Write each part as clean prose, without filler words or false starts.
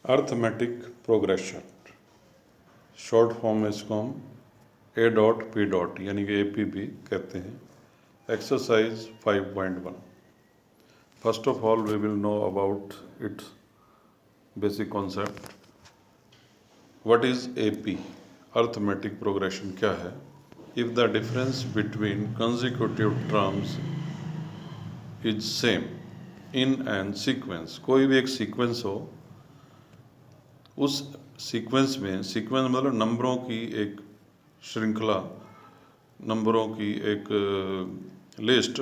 Arithmetic progression, short form में इसको हम ए डॉट पी डॉट यानी कि AP भी कहते हैं। Exercise 5.1। First of all we will know about its basic concept. What is AP? Arithmetic progression क्या है? If the difference between consecutive terms is same in an sequence, कोई भी एक सीक्वेंस हो, उस सीक्वेंस में, सीक्वेंस मतलब नंबरों की एक श्रृंखला, नंबरों की एक लिस्ट,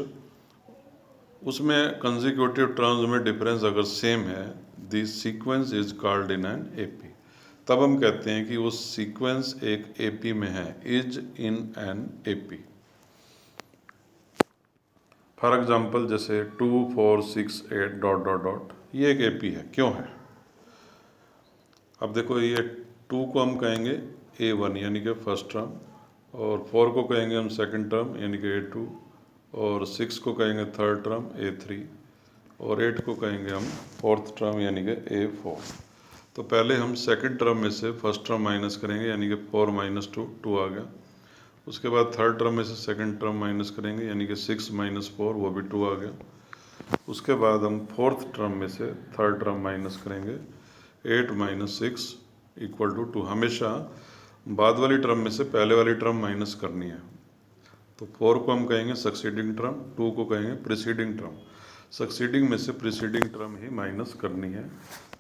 उसमें कंसेक्यूटिव टर्म्स में डिफरेंस अगर सेम है, this sequence is called in an AP। तब हम कहते हैं कि वो सीक्वेंस एक AP में है, is in an AP। For example जैसे 2 4 6 8 डॉट डॉट डॉट, ये एक AP है। क्यों है? अब देखो, ये 2 को हम कहेंगे A1 यानी कि फर्स्ट टर्म, और 4 को कहेंगे हम सेकंड टर्म यानी कि A2, और 6 को कहेंगे थर्ड टर्म A3, और 8 को कहेंगे हम फोर्थ टर्म यानी कि A4। तो पहले हम सेकंड टर्म में से फर्स्ट टर्म माइनस करेंगे यानी कि 4 माइनस 2 2 आ गया। उसके बाद थर्ड टर्म में से सेकंड टर्म माइनस करेंगे यानी कि 6 माइनस 4, वो भी 2 आ गया। उसके बाद हम फोर्थ टर्म में से थर्ड टर्म माइनस करेंगे, 8 माइनस 6 इक्वल टू 2। हमेशा बाद वाली टर्म में से पहले वाली टर्म माइनस करनी है। तो 4 को हम कहेंगे सक्सीडिंग टर्म, 2 को कहेंगे प्रीसीडिंग टर्म। सक्सीडिंग में से प्रीसीडिंग टर्म ही माइनस करनी है,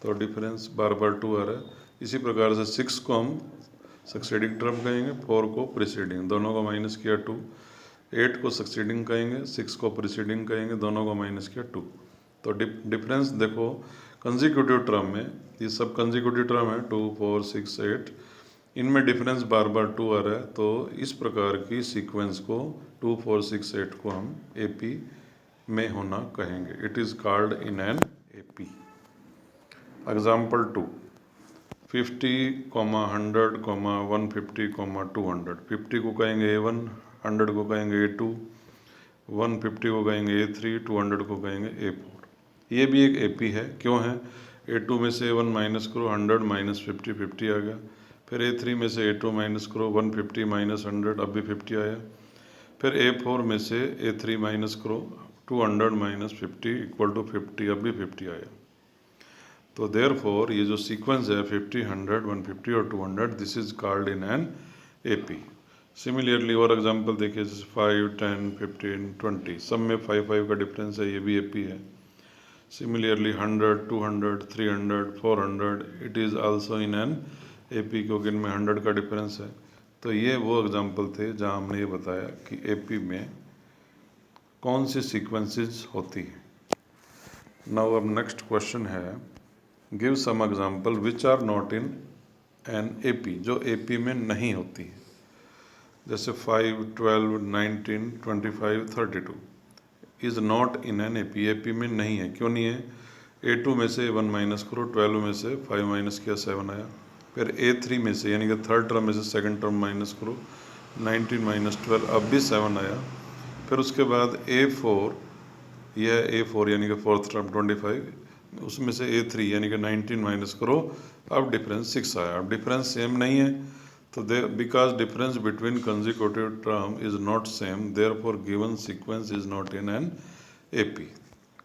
तो डिफरेंस बार बार 2 आ रहा है। इसी प्रकार से 6 को हम सक्सीडिंग टर्म कहेंगे, 4 को प्रीसीडिंग, दोनों को माइनस किया 2। 8 को सक्सीडिंग कहेंगे, 6 को प्रीसीडिंग कहेंगे, दोनों को माइनस किया 2। तो डिफरेंस देखो, कंसेक्यूटिव टर्म में, ये सब कंसेक्यूटिव टर्म है 2 4 6 8, इनमें डिफरेंस बार बार 2 आ रहा है। तो इस प्रकार की सीक्वेंस को 2 4 6 8 को हम AP में होना कहेंगे। It is called in an AP। Example 2, 50, 100, 150, 200। 50 को कहेंगे A1, 100 को कहेंगे A2, 150 को कहेंगे A3, 200 को कहेंगे A4। ये भी एक AP है। क्यों है? A2 में से A1 माइनस करो, 100 माइनस 50, 50 आ गया। फिर A3 में से A2 माइनस करो, 150 माइनस 100, अब भी 50 आया। फिर A4 में से A3 माइनस करो, 200 माइनस 50 इक्वल टू 50, अब भी 50 आया। तो देयरफॉर ये जो सीक्वेंस है 50, 100, 150 और 200, this is called in an AP। Similarly और एग्जांपल देखिए, जैसे 5, 10, 15, 20, सब में 5 5 का डिफरेंस है, ये भी AP है। Similarly 100, 200, 300, 400, it is also in an AP, क्योंकि इनमें 100 का डिफरेंस है। तो ये वो एग्जांपल थे जहां हमने ये बताया कि AP में कौन सी सीक्वेंसेस होती हैं। नाउ अब नेक्स्ट क्वेश्चन है, give some example which are not in an AP, जो AP में नहीं होती है। जैसे 5, 12, 19, 25, 32 is not in an AP, AP में नहीं है। क्यों नहीं है? A2 में से 1 माइनस करो, 12 में से 5 माइनस किया 7 आया। फिर A3 में से यानी कि थर्ड टर्म में से सेकंड टर्म माइनस करो, 19 माइनस 12, अब भी 7 आया। फिर उसके बाद A4, यह A4 यानी कि फोर्थ टर्म 25, उसमें से A3 यानी कि 19 माइनस करो, अब डिफरेंस 6 आया। अब डिफरेंस सेम नहीं है, तो because difference between consecutive term is not same, therefore given sequence is not in an AP।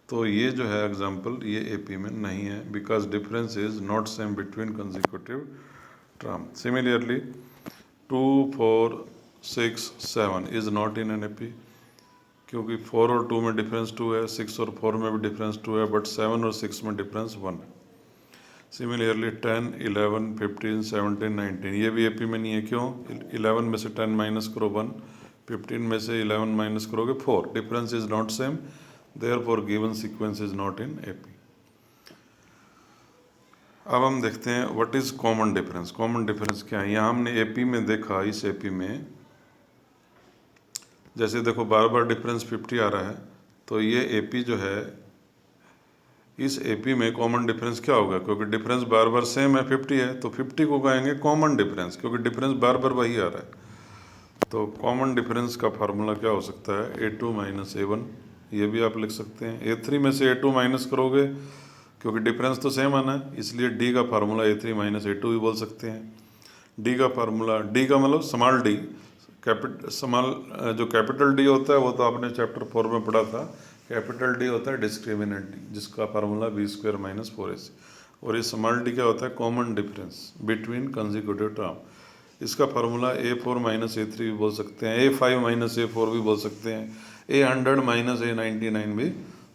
तो ये जो है एग्जांपल, ये AP में नहीं है, because difference is not same between consecutive term. Similarly 2, 4, 6, 7 is not in an AP, क्योंकि 4 और 2 में डिफरेंस 2 है, 6 और 4 में भी डिफरेंस 2 है, बट 7 और 6 में डिफरेंस 1 है। सिमिलरली 10, 11, 15, 17, 19, ये भी AP में नहीं है। क्यों? 11 में से 10 माइनस करो 1, 15 में से 11 माइनस करोगे 4, difference is not same, therefore given sequence is not in AP। अब हम देखते हैं what is common difference. Common difference क्या है? यहाँ हमने AP में देखा, इस AP में जैसे देखो बार बार डिफरेंस 50 आ रहा है, तो ये AP जो है, इस AP में कॉमन डिफरेंस क्या होगा? क्योंकि डिफरेंस बार बार सेम है, 50 है, तो 50 को कहेंगे कॉमन डिफरेंस, क्योंकि डिफरेंस बार बार वही आ रहा है। तो कॉमन डिफरेंस का फार्मूला क्या हो सकता है? A2 माइनस A1, ये भी आप लिख सकते हैं। A3 में से A2 माइनस करोगे क्योंकि डिफरेंस तो सेम आना है, इसलिए डी का फार्मूला A3 माइनस A2 भी बोल सकते हैं। डी का फार्मूला, डी का मतलब स्मॉल डी, जो कैपिटल डी होता है वो तो आपने चैप्टर 4 में पढ़ा था। कैपिटल डी होता है डिस्क्रिमिनेंट डी, जिसका फार्मूला B² माइनस 4AC। और ये स्मॉल डी क्या होता है? Common difference between consecutive term. इसका फार्मूला A4 माइनस A3 भी बोल सकते हैं, A5 माइनस A4 भी बोल सकते हैं, A100 माइनस A99 भी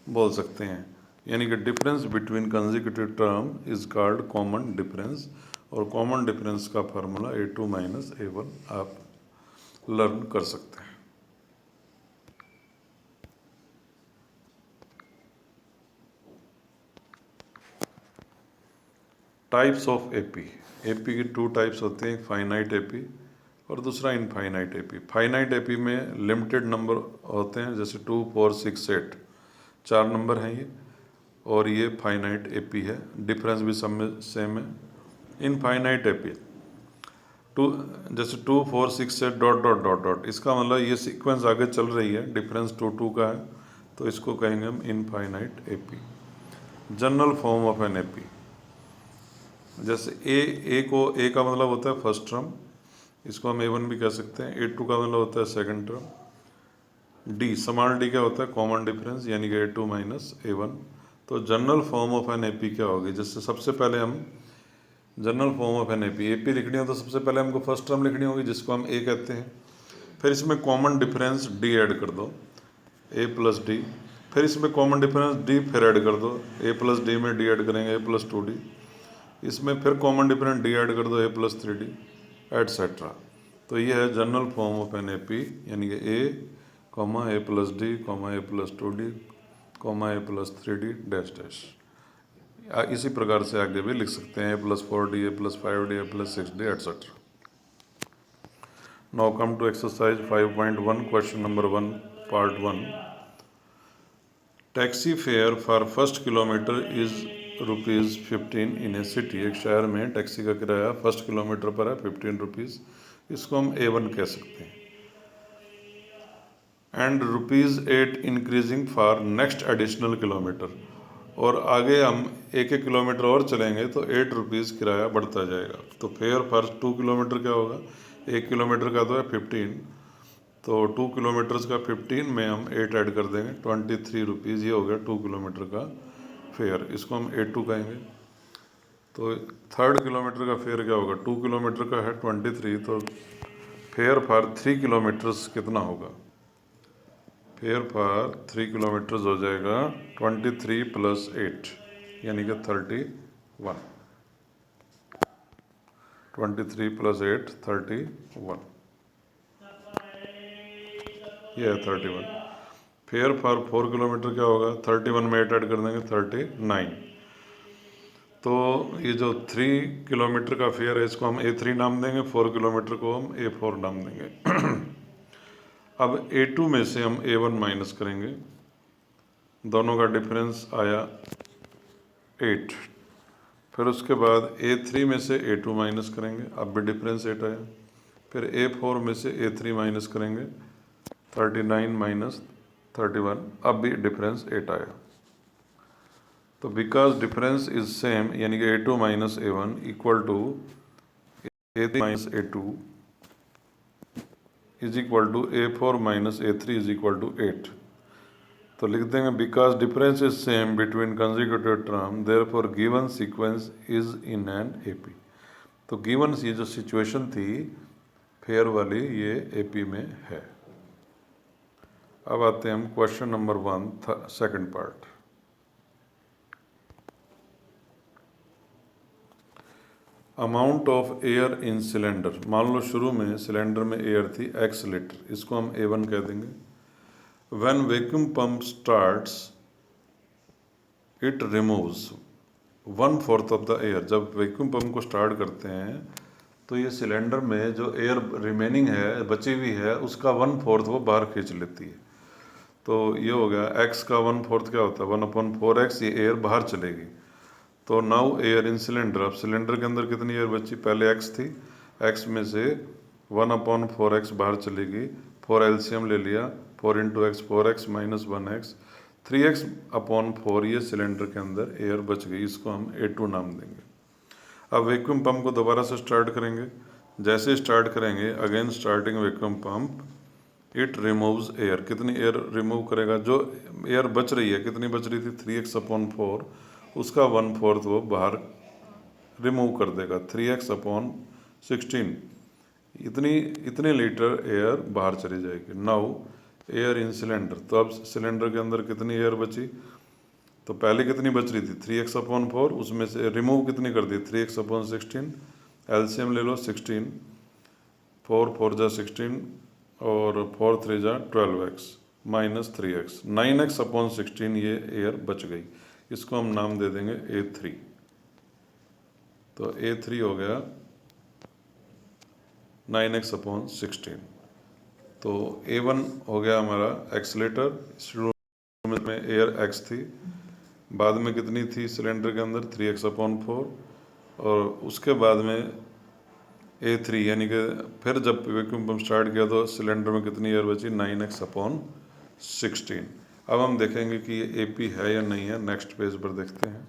बोल सकते हैं। यानी कि difference between consecutive term is called common difference, और कॉमन डिफरेंस का फार्मूला A2 माइनस A1 आप लर्न कर सकते हैं। Types of AP. एपी की 2 टाइप्स होते हैं, फाइनाइट एपी और दूसरा इनफाइनाइट एपी। फाइनाइट एपी में लिमिटेड नंबर होते हैं, जैसे 2, 4, 6, 8 4 नंबर हैं ये, और ये फाइनाइट एपी है। डिफरेंस भी सब में सेम है। इनफाइनाइट एपी जैसे 2, 4, 6, 8 डॉट डॉट डॉट डॉट, इसका मतलब ये सीक्वेंस आगे चल रही है, डिफरेंस 2, 2 का है, तो इसको कहेंगे हम infinite AP. General form of an AP, जैसे ए का मतलब होता है फर्स्ट टर्म, इसको हम A1 भी कह सकते हैं। A2 का मतलब होता है second term. D, small D क्या होता है? कॉमन डिफरेंस, यानी कि A2 माइनस A1। तो general form of an AP क्या होगी? जैसे सबसे पहले हम general form of an AP लिखनी हो तो सबसे पहले हमको फर्स्ट टर्म लिखनी होगी, जिसको हम A कहते हैं। फिर इसमें कॉमन डिफरेंस D ऐड कर दो, A प्लस डी। फिर इसमें कॉमन डिफरेंस D फिर ऐड कर दो, A प्लस डी में D ऐड करेंगे, A प्लस 2D। इसमें फिर कॉमन डिफरेंस D ऐड कर दो, A प्लस 3D एटसेट्रा। तो ये है general form of an AP, यानी कि A, A plus D, A plus 2D, A plus 3D dash dash. इसी प्रकार से आगे भी लिख सकते हैं, A plus 4D, A plus 5D, A plus 6D etcetera. Now come to exercise 5.1, question number 1, part 1। Taxi fare for first kilometre is ₹15 in a city. एक शहर में टैक्सी का किराया फर्स्ट किलोमीटर पर है ₹15, इसको हम A1 कह सकते हैं। And ₹8 increasing for next additional kilometre, और आगे हम एक किलोमीटर और चलेंगे तो ₹8 किराया बढ़ता जाएगा। तो फेयर फॉर 2 किलोमीटर क्या होगा? 1 किलोमीटर का तो है 15, तो 2 किलोमीटर्स का 15 में हम 8 ऐड कर देंगे, ₹23। ये हो गया 2 किलोमीटर का फेयर, इसको हम A2 कहेंगे। तो थर्ड किलोमीटर का फेयर क्या होगा? 2 किलोमीटर का है 23, तो फेयर फॉर 3 किलोमीटर्स कितना होगा? फेयर फॉर 3 किलोमीटर्स हो जाएगा 23 प्लस 8, यानी कि 31। 23 प्लस 8 31, ये है 31। फेयर फॉर 4 किलोमीटर क्या होगा? 31 में 8 ऐड कर देंगे, 39। तो ये जो 3 किलोमीटर का फेयर है, इसको हम A3 नाम देंगे, 4 किलोमीटर को हम A4 नाम देंगे। अब A2 में से हम A1 माइनस करेंगे, दोनों का डिफरेंस आया 8। फिर उसके बाद A3 में से A2 माइनस करेंगे, अब भी डिफरेंस 8 आया। फिर A4 में से A3 माइनस करेंगे, 39 माइनस 31, अब भी डिफरेंस 8 आया। तो बिकॉज डिफरेंस इज सेम, यानी कि A2 minus A1 equal to A3 minus A2 is equal to A4 minus A3 is equal to 8। तो लिख देंगे because difference is same between consecutive term, therefore given sequence is in an AP. तो given ये जो situation थी fair वाली, ये AP में है। अब आते हैं हम question number 1, second part. Amount of air in cylinder. मान लो शुरू में सिलेंडर में एयर थी X लीटर, इसको हम A1 कह देंगे। When vacuum pump starts it removes 1/4 of the air. जब वैक्यूम पंप को स्टार्ट करते हैं तो ये सिलेंडर में जो एयर रिमेनिंग है, बची हुई है, उसका 1/4 वो बाहर खींच लेती है। तो ये हो गया X का 1/4 क्या होता है? 1/4X, ये एयर बाहर चलेगी। तो नाउ एयर इन सिलेंडर, अब सिलेंडर के अंदर कितनी एयर बची? पहले X थी, X में से 1/4X बाहर चलेगी। 4 एलसीएम ले लिया, 4 × X 4X minus 1X, 3x/4 ये सिलेंडर के अंदर एयर बच गई, इसको हम A2 नाम देंगे। अब वैक्यूम पंप को दोबारा से स्टार्ट करेंगे। जैसे स्टार्ट करेंगे, again starting vacuum pump, it removes air. कितनी एयर रिमूव करेगा? जो एयर बच रही है, कितनी बच रही थी? 3x/4, उसका 1/4 वो बाहर रिमूव कर देगा। 3x/16, इतने लीटर एयर बाहर चली जाएगी। नाउ एयर इन सिलेंडर, तो अब सिलेंडर के अंदर कितनी एयर बची? तो पहले कितनी बच रही थी? 3x/4, उसमें से रिमूव कितनी कर दी? 3x/16। एलसीएम ले लो, 16, 4 4 जा 16 और 4 3 जा 12x माइनस 3x, 9x/16 ये एयर बच गई। इसको हम नाम दे देंगे A3। तो A3 हो गया 9x/16। तो A1 हो गया हमारा एक्सीलेटर, शुरू में एयर x थी, बाद में कितनी थी सिलेंडर के अंदर? 3x/4, और उसके बाद में A3, यानी कि फिर जब वैक्यूम पंप स्टार्ट किया तो सिलेंडर में कितनी एयर बची? 9x/16। अब हम देखेंगे कि ये AP है या नहीं है। नेक्स्ट पेज पर देखते हैं।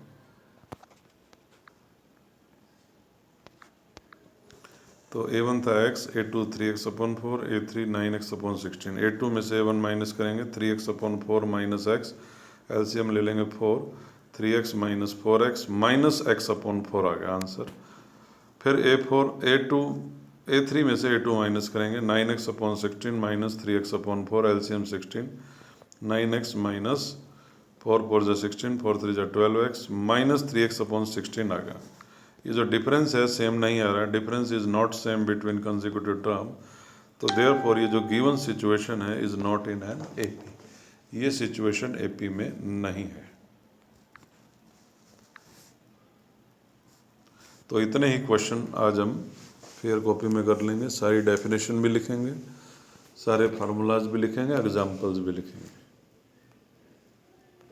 तो A1 था x, A2 3x/4, A3 9x/16। A2 में से A1 माइनस करेंगे, 3x/4 माइनस x, एलसीएम ले लेंगे 4, 3x minus 4x minus x/4 आ गया आंसर। फिर A3 में से A2 माइनस करेंगे, 9x/16 minus 3x/4, LCM 16, 9x minus 4 4 जा 16, 4 3 जा 12x माइनस 3x/16 आ गया। ये जो डिफरेंस है सेम नहीं आ रहा है, difference is not same between consecutive term. तो देयरफॉर ये जो गिवन सिचुएशन है is not in an AP। ये सिचुएशन AP में नहीं है। तो इतने ही क्वेश्चन आज हम फेयर कॉपी में कर लेंगे। सारी डेफिनेशन भी लिखेंगे, सारे फार्मूलाज भी लिखेंगे, एग्जाम्पल्स भी लिखेंगे।